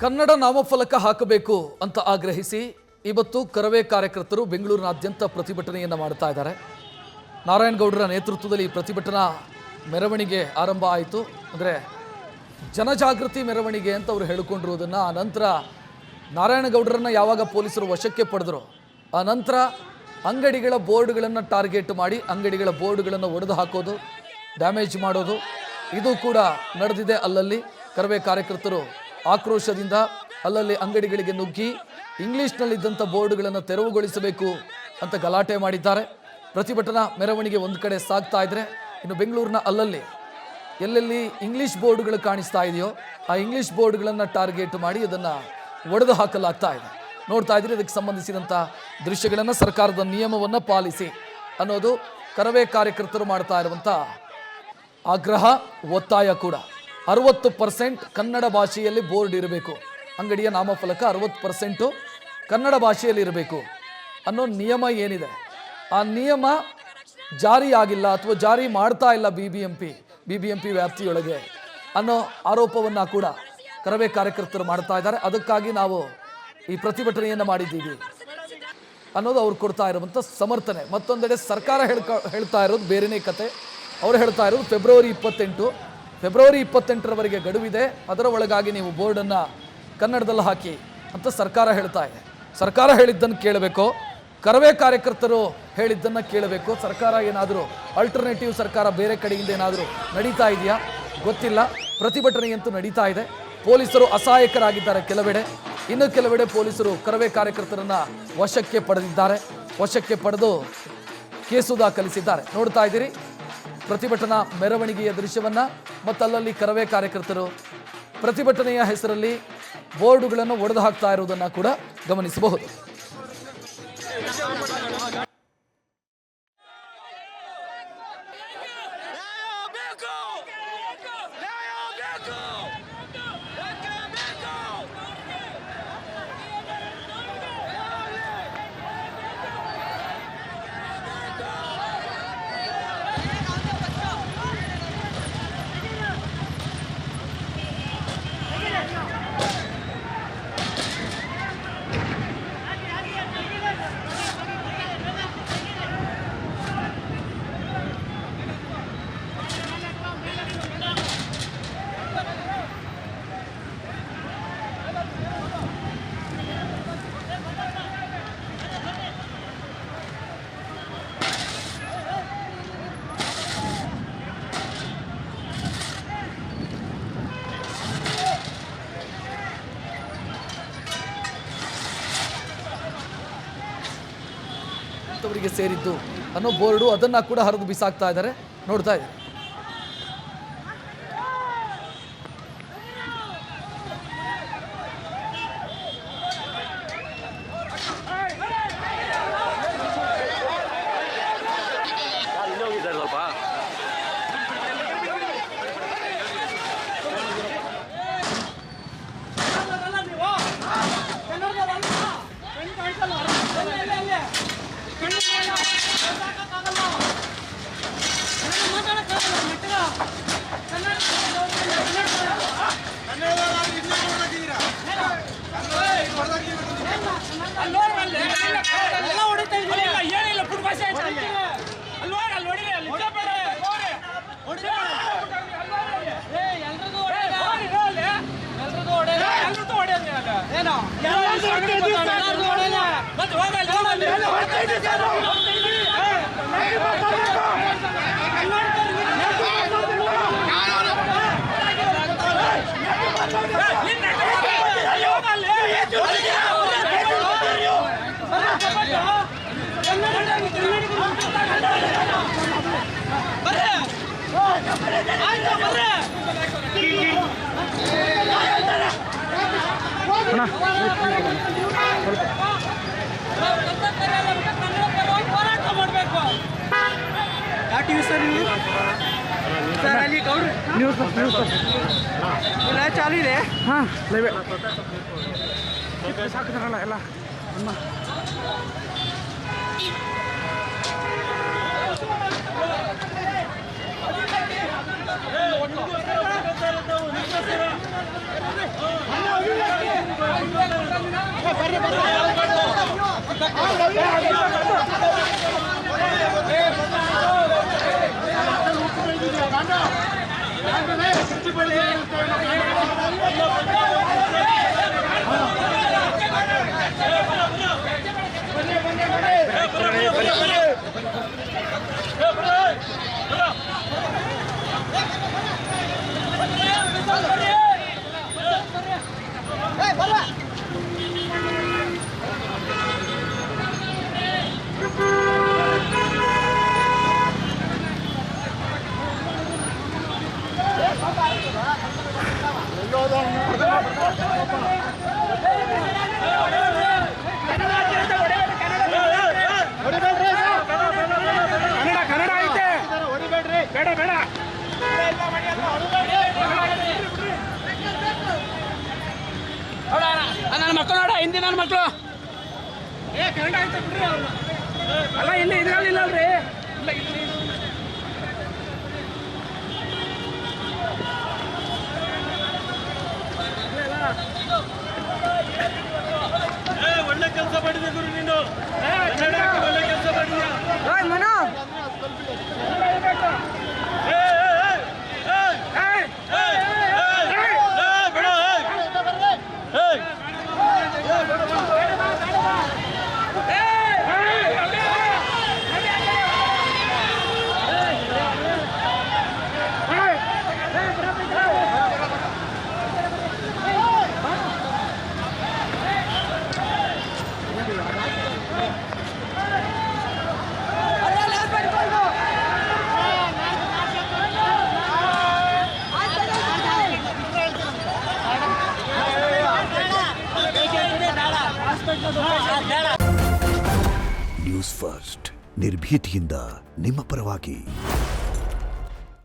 ಕನ್ನಡ ನಾಮಫಲಕ ಹಾಕಬೇಕು ಅಂತ ಆಗ್ರಹಿಸಿ ಇವತ್ತು ಕರವೇ ಕಾರ್ಯಕರ್ತರು ಬೆಂಗಳೂರಿನಾದ್ಯಂತ ಪ್ರತಿಭಟನೆಯನ್ನು ಮಾಡ್ತಾ ಇದ್ದಾರೆ. ನಾರಾಯಣಗೌಡರ ನೇತೃತ್ವದಲ್ಲಿ ಪ್ರತಿಭಟನಾ ಮೆರವಣಿಗೆ ಆರಂಭ ಆಯಿತು. ಅಂದರೆ ಜನಜಾಗೃತಿ ಮೆರವಣಿಗೆ ಅಂತ ಅವರು ಹೇಳಿಕೊಂಡಿರುವುದನ್ನು ಆ ನಂತರ ನಾರಾಯಣಗೌಡರನ್ನು ಯಾವಾಗ ಪೊಲೀಸರು ವಶಕ್ಕೆ ಪಡೆದರು ಆ ನಂತರ ಅಂಗಡಿಗಳ ಬೋರ್ಡ್ಗಳನ್ನು ಟಾರ್ಗೆಟ್ ಮಾಡಿ ಅಂಗಡಿಗಳ ಬೋರ್ಡ್ಗಳನ್ನು ಒಡೆದು ಹಾಕೋದು, ಡ್ಯಾಮೇಜ್ ಮಾಡೋದು ಇದು ಕೂಡ ನಡೆದಿದೆ. ಅಲ್ಲಲ್ಲಿ ಕರವೇ ಕಾರ್ಯಕರ್ತರು ಆಕ್ರೋಶದಿಂದ ಅಲ್ಲಲ್ಲಿ ಅಂಗಡಿಗಳಿಗೆ ನುಗ್ಗಿ ಇಂಗ್ಲೀಷ್ನಲ್ಲಿದ್ದಂಥ ಬೋರ್ಡ್ಗಳನ್ನು ತೆರವುಗೊಳಿಸಬೇಕು ಅಂತ ಗಲಾಟೆ ಮಾಡಿದ್ದಾರೆ. ಪ್ರತಿಭಟನಾ ಮೆರವಣಿಗೆ ಒಂದು ಕಡೆ ಸಾಗ್ತಾ ಇದ್ದರೆ ಇನ್ನು ಬೆಂಗಳೂರಿನ ಅಲ್ಲಲ್ಲಿ ಎಲ್ಲೆಲ್ಲಿ ಇಂಗ್ಲೀಷ್ ಬೋರ್ಡ್ಗಳು ಕಾಣಿಸ್ತಾ ಇದೆಯೋ ಆ ಇಂಗ್ಲೀಷ್ ಬೋರ್ಡ್ಗಳನ್ನು ಟಾರ್ಗೆಟ್ ಮಾಡಿ ಅದನ್ನು ಒಡೆದು ಹಾಕಲಾಗ್ತಾ ಇದೆ. ನೋಡ್ತಾ ಇದ್ದೀರಿ, ಅದಕ್ಕೆ ಸಂಬಂಧಿಸಿದಂಥ ದೃಶ್ಯಗಳನ್ನು ಸರ್ಕಾರದ ನಿಯಮವನ್ನು ಪಾಲಿಸಿ ಅನ್ನೋದು ಕರವೇ ಕಾರ್ಯಕರ್ತರು ಮಾಡ್ತಾ ಇರುವಂಥ ಆಗ್ರಹ, ಒತ್ತಾಯ ಕೂಡ. 60% ಕನ್ನಡ ಭಾಷೆಯಲ್ಲಿ ಬೋರ್ಡ್ ಇರಬೇಕು, ಅಂಗಡಿಯ ನಾಮಫಲಕ 60% ಕನ್ನಡ ಭಾಷೆಯಲ್ಲಿ ಇರಬೇಕು ಅನ್ನೋ ನಿಯಮ ಏನಿದೆ ಆ ನಿಯಮ ಜಾರಿಯಾಗಿಲ್ಲ ಅಥವಾ ಜಾರಿ ಮಾಡ್ತಾ ಇಲ್ಲ BBMP ವ್ಯಾಪ್ತಿಯೊಳಗೆ ಅನ್ನೋ ಆರೋಪವನ್ನು ಕೂಡ ಕರವೇ ಕಾರ್ಯಕರ್ತರು ಮಾಡ್ತಾ ಇದ್ದಾರೆ. ಅದಕ್ಕಾಗಿ ನಾವು ಈ ಪ್ರತಿಭಟನೆಯನ್ನು ಮಾಡಿದ್ದೀವಿ ಅನ್ನೋದು ಅವ್ರು ಕೊಡ್ತಾ ಇರುವಂಥ ಸಮರ್ಥನೆ. ಮತ್ತೊಂದೆಡೆ ಸರ್ಕಾರ ಹೇಳ್ತಾ ಇರೋದು ಬೇರೆಯೇ ಕತೆ. ಅವ್ರು ಹೇಳ್ತಾ ಇರೋದು ಫೆಬ್ರವರಿ 28ರವರೆಗೆ ಗಡುವಿದೆ, ಅದರ ಒಳಗಾಗಿ ನೀವು ಬೋರ್ಡನ್ನು ಕನ್ನಡದಲ್ಲಿ ಹಾಕಿ ಅಂತ ಸರ್ಕಾರ ಹೇಳ್ತಾ ಇದೆ. ಸರ್ಕಾರ ಹೇಳಿದ್ದನ್ನು ಕೇಳಬೇಕು, ಕರವೇ ಕಾರ್ಯಕರ್ತರು ಹೇಳಿದ್ದನ್ನು ಕೇಳಬೇಕು. ಸರ್ಕಾರ ಏನಾದರೂ ಆಲ್ಟರ್ನೇಟಿವ್ ಸರ್ಕಾರ ಬೇರೆ ಕಡೆಯಿಂದ ಏನಾದರೂ ನಡೀತಾ ಇದೆಯಾ ಗೊತ್ತಿಲ್ಲ. ಪ್ರತಿಭಟನೆಯಂತೂ ನಡೀತಾ ಇದೆ. ಪೊಲೀಸರು ಅಸಹಾಯಕರಾಗಿದ್ದಾರೆ ಕೆಲವೆಡೆ, ಇನ್ನು ಕೆಲವೆಡೆ ಪೊಲೀಸರು ಕರವೇ ಕಾರ್ಯಕರ್ತರನ್ನು ವಶಕ್ಕೆ ಪಡೆದಿದ್ದಾರೆ. ವಶಕ್ಕೆ ಪಡೆದು ಕೇಸು ದಾಖಲಿಸಿದ್ದಾರೆ. ನೋಡ್ತಾ ಇದ್ದೀರಿ ಪ್ರತಿಭಟನಾ ಮೆರವಣಿಗೆಯ ದೃಶ್ಯವನ್ನು. ಮತ್ತಲ್ಲಲ್ಲಿ ಕರವೇ ಕಾರ್ಯಕರ್ತರು ಪ್ರತಿಭಟನೆಯ ಹೆಸರಲ್ಲಿ ಬೋರ್ಡುಗಳನ್ನು ಒಡೆದು ಹಾಕ್ತಾ ಇರುವುದನ್ನು ಕೂಡ ಗಮನಿಸಬಹುದು. ಅವರಿಗೆ ಸೇರಿದ್ದು ಅನ್ನೋ ಬೋರ್ಡು ಅದನ್ನು ಕೂಡ ಹರಿದು ಬಿಸಾಕ್ತಾ ಇದ್ದಾರೆ. ನೋಡ್ತಾ ಇದ್ದಾರೆ. ಚಾಲು ಇದೆ. ಹಾಂ ಲೈವ್ ಸಾಕಿದಾರಲ್ಲ ಎಲ್ಲ ಅಮ್ಮ ಕನ್ನಡ ಐತೆ ಬೇಡ ಬೇಡ ನನ್ನ ಮಕ್ಕಳು ನೋಡ ಹಿಂದಿ ನನ್ನ ಮಕ್ಕಳು ಕನ್ನಡ ಐತೆ ಬಿಡ್ರಿ ಅಲ್ಲ ಇಲ್ಲಿ ಇದ್ರಲ್ಲಿ ಇಲ್ಲ ಅಲ್ರಿ ಒಳ್ಳೆ ಕೆಲಸ ಮಾಡಿದೆ ಗುರು ನೀನು ಒಳ್ಳೆ ಕೆಲಸ ಮಾಡಿದ್ಯಾ ಮನೋ ನ್ಯೂಸ್ ಫಸ್ಟ್ ನಿರ್ಭೀತಿಯಿಂದ ನಿಮ್ಮ ಪರವಾಗಿ.